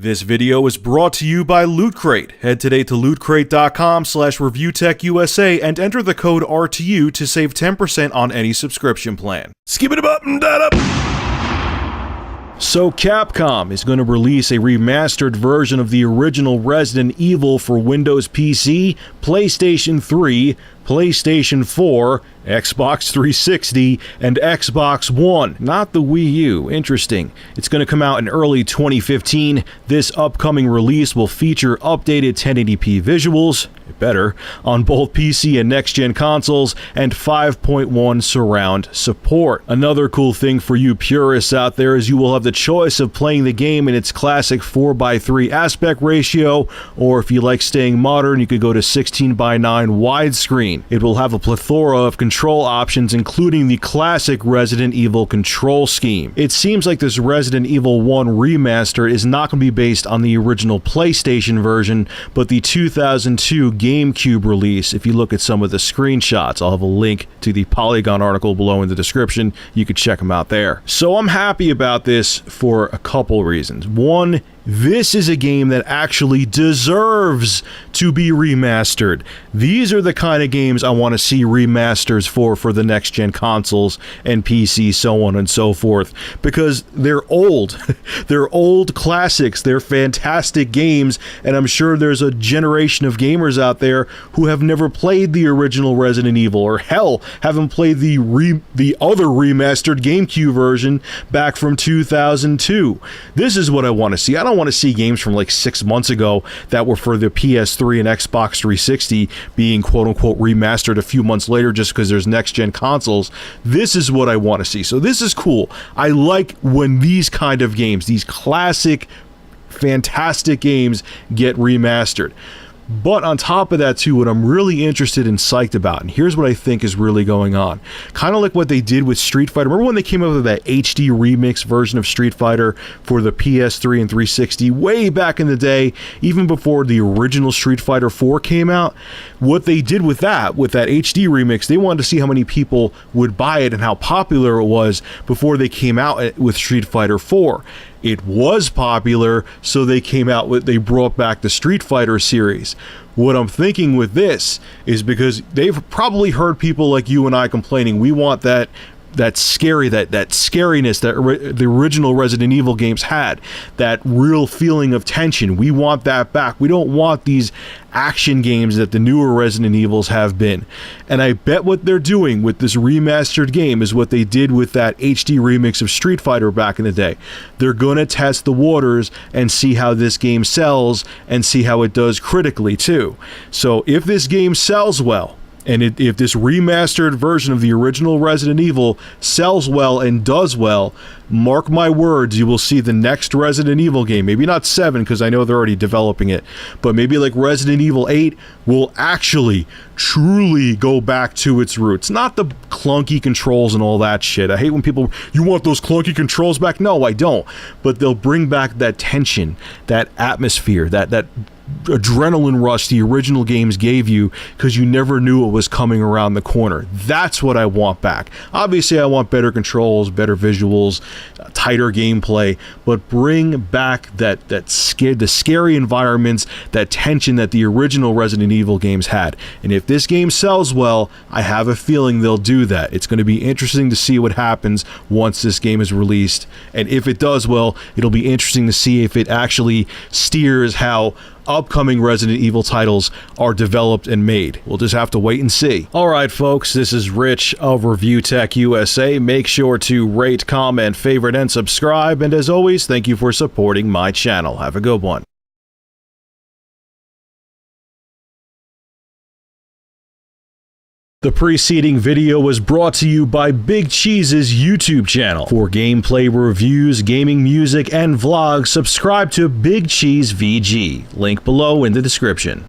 This video is brought to you by Loot Crate. Head today to lootcrate.com/reviewtechusa and enter the code RTU to save 10% on any subscription plan. Skip it up and that up. So Capcom is going to release a remastered version of the original Resident Evil for Windows PC, PlayStation 3, PlayStation 4, Xbox 360, and Xbox One. Not the Wii U. Interesting. It's going to come out in early 2015. This upcoming release will feature updated 1080p visuals, better, on both PC and next-gen consoles, and 5.1 surround support. Another cool thing for you purists out there is you will have the choice of playing the game in its classic 4:3 aspect ratio, or if you like staying modern, you could go to 16:9 widescreen. It will have a plethora of control options, including the classic Resident Evil control scheme. It seems like this Resident Evil 1 remaster is not going to be based on the original PlayStation version, but the 2002 GameCube release. If you look at some of the screenshots, I'll have a link to the Polygon article below in the description. You can check them out there. So I'm happy about this for a couple reasons. One, this is a game that actually deserves to be remastered. These are the kind of games I want to see remasters for the next-gen consoles and PC, so on and so forth, because they're old. They're old classics. They're fantastic games, and I'm sure there's a generation of gamers out there who have never played the original Resident Evil, or hell, haven't played the other remastered GameCube version back from 2002. This is what I want to see. I don't want to see games from like 6 months ago that were for the PS3 and Xbox 360 being quote-unquote remastered a few months later just because there's next-gen consoles. This is what I want to see. So this is cool. I like when these kind of games, these classic, fantastic games, get remastered. But on top of that too, what I'm really interested and psyched about, and here's what I think is really going on. Kind of like what they did with Street Fighter. Remember when they came up with that HD remix version of Street Fighter for the PS3 and 360 way back in the day, even before the original Street Fighter 4 came out? What they did with that HD remix, they wanted to see how many people would buy it and how popular it was before they came out with Street Fighter 4. It was popular, so they brought back the Street Fighter series. What I'm thinking with this is because they've probably heard people like you and I complaining, we want that scariness that the original Resident Evil games had, that real feeling of tension. We want that back. We don't want these action games that the newer Resident Evils have been. And I bet what they're doing with this remastered game is what they did with that HD remix of Street Fighter back in the day. They're gonna test the waters and see how this game sells and see how it does critically too. So if this game sells well, and if this remastered version of the original Resident Evil sells well and does well, mark my words, you will see the next Resident Evil game, maybe not 7 because I know they're already developing it, but maybe like Resident Evil 8 will actually truly go back to its roots. Not the clunky controls and all that shit. I hate when people, you want those clunky controls back? No, I don't. But they'll bring back that tension, that atmosphere, that adrenaline rush the original games gave you because you never knew it was coming around the corner. That's what I want back. Obviously, I want better controls, better visuals, tighter gameplay, but bring back the scary environments, that tension that the original Resident Evil games had. And if this game sells well, I have a feeling they'll do that. It's going to be interesting to see what happens once this game is released. And if it does well, it'll be interesting to see if it actually steers how upcoming Resident Evil titles are developed and made. We'll just have to wait and see. Alright folks, this is Rich of Review Tech USA. Make sure to rate, comment, favorite, and subscribe. And as always, thank you for supporting my channel. Have a good one. The preceding video was brought to you by Big Cheese's YouTube channel. For gameplay reviews, gaming music, and vlogs, subscribe to Big Cheese VG. Link below in the description.